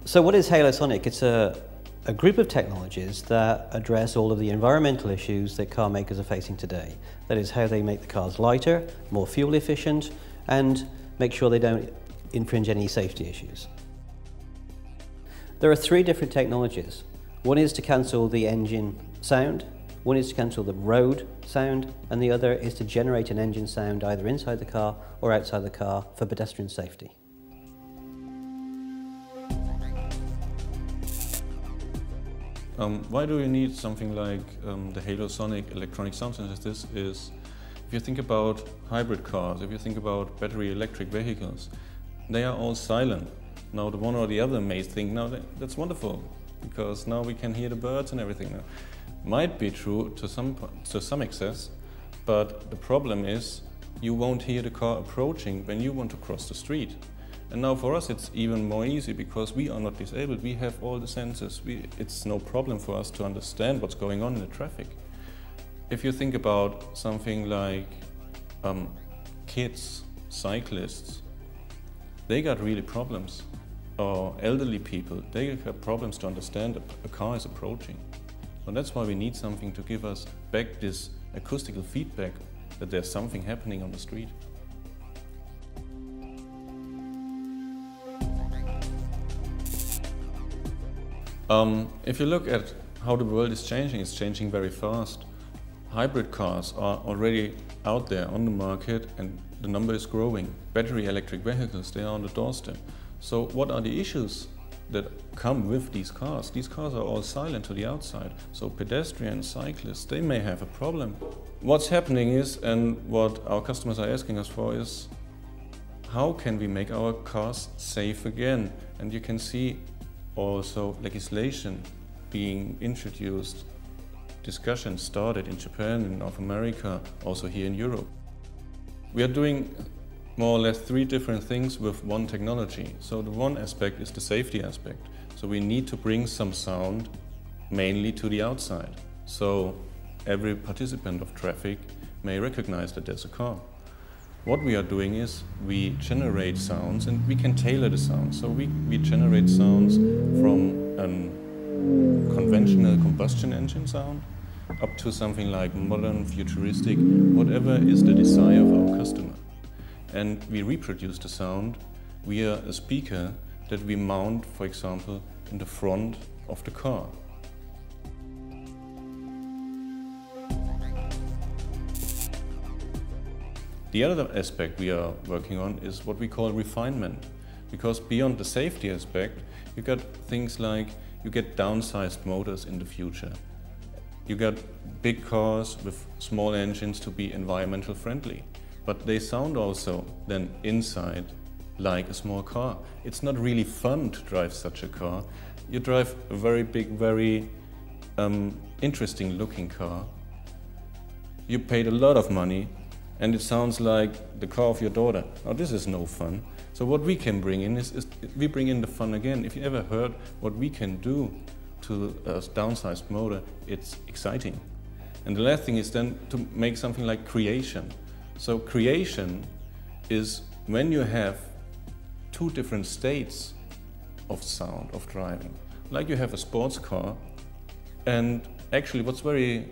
So what is HALOsonic? It's a group of technologies that address all of the environmental issues that car makers are facing today. That is how they make the cars lighter, more fuel efficient, and make sure they don't infringe any safety issues. There are three different technologies. One is to cancel the engine sound, one is to cancel the road sound, and the other is to generate an engine sound either inside the car or outside the car for pedestrian safety. Why do you need something like the HALOsonic electronic sound synthesis is, if you think about hybrid cars, if you think about battery electric vehicles, they are all silent. Now the one or the other may think, now that's wonderful, because now we can hear the birds and everything. Now, might be true to some excess, but the problem is you won't hear the car approaching when you want to cross the street. And now for us it's even more easy because we are not disabled, we have all the senses, it's no problem for us to understand what's going on in the traffic. If you think about something like kids, cyclists, they got really problems. Or elderly people, they have problems to understand a car is approaching. So that's why we need something to give us back this acoustical feedback that there's something happening on the street. If you look at how the world is changing, it's changing very fast. Hybrid cars are already out there on the market and the number is growing. Battery electric vehicles, they are on the doorstep. So what are the issues that come with these cars? These cars are all silent to the outside. So pedestrians, cyclists, they may have a problem. What's happening is, and what our customers are asking us for is, how can we make our cars safe again? And you can see also legislation being introduced, discussions started in Japan, in North America, also here in Europe. We are doing more or less three different things with one technology. So the one aspect is the safety aspect. So we need to bring some sound mainly to the outside. So every participant of traffic may recognize that there's a car. What we are doing is we generate sounds and we can tailor the sounds. So we generate sounds from a conventional combustion engine sound up to something like modern, futuristic, whatever is the desire of our customer. And we reproduce the sound via a speaker that we mount, for example, in the front of the car. The other aspect we are working on is what we call refinement. Because beyond the safety aspect, you got things like you get downsized motors in the future. You got big cars with small engines to be environmental friendly. But they sound also then inside like a small car. It's not really fun to drive such a car. You drive a very big, very interesting looking car. You paid a lot of money and it sounds like the car of your daughter. Now this is no fun. So what we can bring in is we bring in the fun again. If you ever heard what we can do to a downsized motor, it's exciting. And the last thing is then to make something like creation. So creation is when you have two different states of sound, of driving. Like you have a sports car, and actually what's very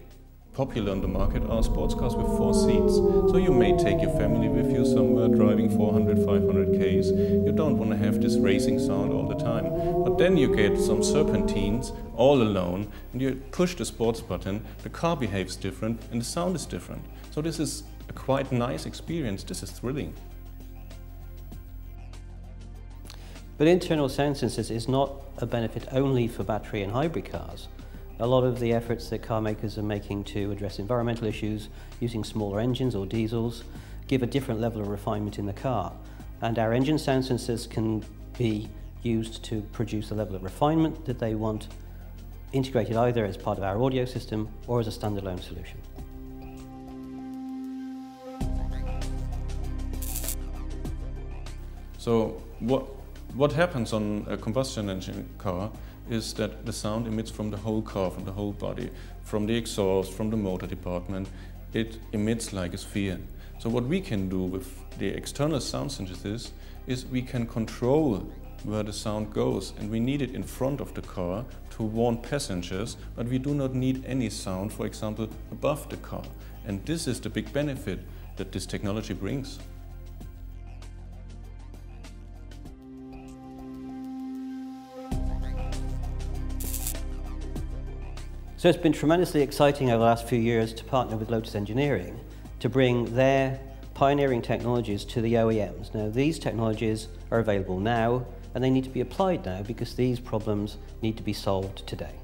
popular on the market are sports cars with 4 seats. So you may take your family with you somewhere driving 400, 500 Ks. You don't want to have this racing sound all the time. But then you get some serpentines all alone and you push the sports button, the car behaves different and the sound is different. So this is a quite nice experience. This is thrilling. But internal sound synthesis is not a benefit only for battery and hybrid cars. A lot of the efforts that car makers are making to address environmental issues using smaller engines or diesels give a different level of refinement in the car. And our engine sound synthesis can be used to produce the level of refinement that they want, integrated either as part of our audio system or as a standalone solution. So what happens on a combustion engine car is that the sound emits from the whole car, from the whole body, from the exhaust, from the motor department. It emits like a sphere. So what we can do with the external sound synthesis is we can control where the sound goes, and we need it in front of the car to warn passengers, but we do not need any sound, for example, above the car. And this is the big benefit that this technology brings. So it's been tremendously exciting over the last few years to partner with Lotus Engineering to bring their pioneering technologies to the OEMs. Now, these technologies are available now and they need to be applied now because these problems need to be solved today.